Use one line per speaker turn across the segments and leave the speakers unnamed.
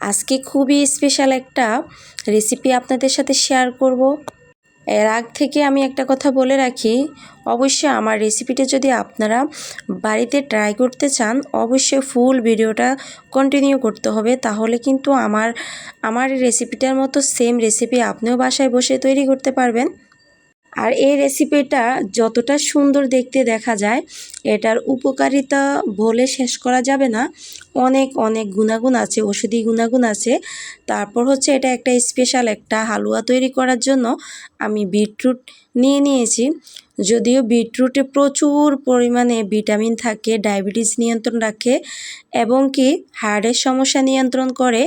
আজকে খুবই স্পেশাল একটা রেসিপি আপনাদের সাথে শেয়ার করব। এর আগ থেকে আমি একটা কথা বলে রাখি, অবশ্যই আমার রেসিপিটা যদি আপনারা বাড়িতে ট্রাই করতে চান অবশ্যই ফুল ভিডিওটা কন্টিনিউ করতে হবে, তাহলে কিন্তু আমার রেসিপিটার মতো সেম রেসিপি আপনিও বাসায় বসে তৈরি করতে পারবেন। আর এই রেসিপিটা যতটা সুন্দর দেখতে দেখা যায়, এটার উপকারিতা বলে শেষ করা যাবে না। অনেক অনেক গুণাগুণ আছে, ঔষধি গুণাগুণ আছে। তারপর হচ্ছে এটা একটা স্পেশাল একটা হালুয়া তৈরি করার জন্য আমি বিটরুট নিয়েছি। যদিও বিটরুটে প্রচুর পরিমাণে ভিটামিন থাকে, ডায়াবেটিস নিয়ন্ত্রণ রাখে এবং কি হার্টের সমস্যা নিয়ন্ত্রণ করে।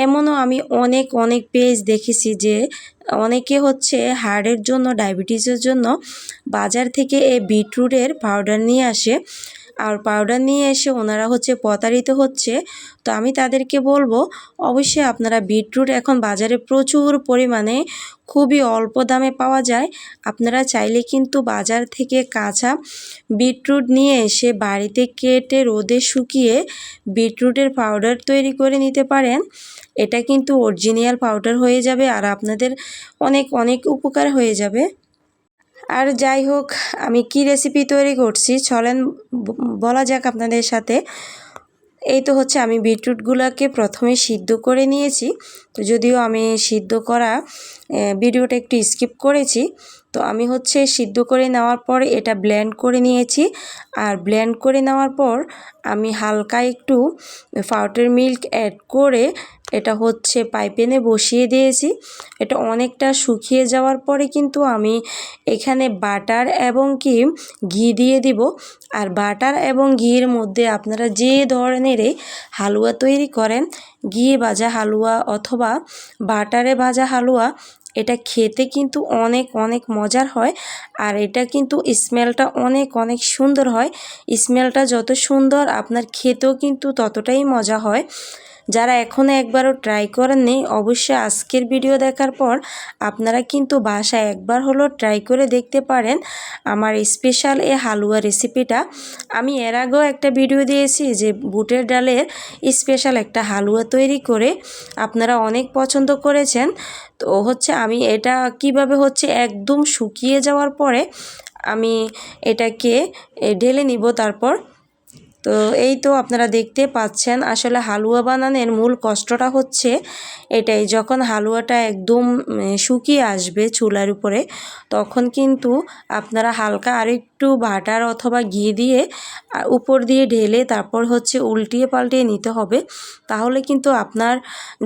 এমনও আমি অনেক পেজ দেখেছি যে অনেকে হচ্ছে হার্টের জন্য, ডায়াবেটিসের জন্য বাজার থেকে এই বিটরুটের পাউডার নিয়ে আসে, আর পাউডার নিয়ে এসে ওনারা হচ্ছে প্রতারিত হচ্ছে। তো আমি তাদেরকে বলবো অবশ্যই আপনারা বিটরুট এখন বাজারে প্রচুর পরিমাণে খুবই অল্প দামে পাওয়া যায়। আপনারা চাইলে কিন্তু বাজার থেকে কাঁচা বিটরুট নিয়ে এসে বাড়িতে কেটে রোদে শুকিয়ে বিটরুটের পাউডার তৈরি করে নিতে পারেন। এটা কিন্তু অরিজিনাল পাউডার হয়ে যাবে আর আপনাদের অনেক উপকার হয়ে যাবে। আর যাই হোক, আমি কি রেসিপি তৈরি করছি চলেন বলা যাক আপনাদের সাথে। এই তো হচ্ছে আমি বিটরুটগুলোকে প্রথমে সিদ্ধ করে নিয়েছি। তো যদিও আমি সিদ্ধ করা ভিডিওটা একটু স্কিপ করেছি, তো আমি হচ্ছে সিদ্ধ করে নেওয়ার পর এটা ব্লেন্ড করে নিয়েছি। আর ব্লেন্ড করে নেওয়ার পর আমি হালকা একটু পাউডার মিল্ক অ্যাড করে এটা হচ্ছে পাইপেনে বসিয়ে দিয়েছি। এটা অনেকটা শুকিয়ে যাওয়ার পরে কিন্তু আমি এখানে বাটার এবং কি ঘি দিয়ে দিব। আর বাটার এবং ঘির মধ্যে আপনারা যে ধরনের হালুয়া তৈরি করেন, ঘি ভাজা হালুয়া অথবা বাটারে ভাজা হালুয়া, এটা খেতে কিন্তু অনেক মজার হয়। আর এটা কিন্তু স্মেলটা অনেক সুন্দর হয়। স্মেলটা যত সুন্দর আপনার খেতেও কিন্তু ততটাই মজা হয়। যারা এখনও একবারও ট্রাই করেননি অবশ্যই আজকের ভিডিও দেখার পর আপনারা কিন্তু বাসায় একবার হলো ট্রাই করে দেখতে পারেন আমার স্পেশাল এই হালুয়া রেসিপিটা। আমি এর আগেও একটা ভিডিও দিয়েছি যে বুটের ডালের স্পেশাল একটা হালুয়া তৈরি করে আপনারা অনেক পছন্দ করেছেন। তো হচ্ছে আমি এটা কিভাবে হচ্ছে একদম শুকিয়ে যাওয়ার পরে আমি এটাকে ঢেলে নিব। তারপর তো এই তো আপনারা দেখতে পাচ্ছেন, আসলে হালুয়া বানানোর মূল কষ্টটা হচ্ছে এটাই, যখন হালুয়াটা একদম শুকিয়ে আসবে চুলার উপরে তখন কিন্তু আপনারা হালকা আরেকটু বাটার অথবা ঘি দিয়ে উপর দিয়ে ঢেলে তারপর হচ্ছে উল্টিয়ে পাল্টিয়ে নিতে হবে। তাহলে কিন্তু আপনার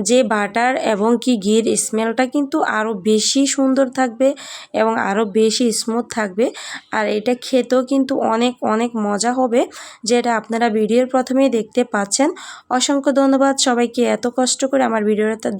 যে বাটার এবং কি ঘির স্মেলটা কিন্তু আরও বেশি সুন্দর থাকবে এবং আরও বেশি স্মুথ থাকবে। আর এটা খেতেও কিন্তু অনেক মজা হবে, যেটা আপনারা ভিডিওর প্রথমেই দেখতে পাচ্ছেন। অসংখ্য ধন্যবাদ সবাইকে এত কষ্ট করে আমার ভিডিওটা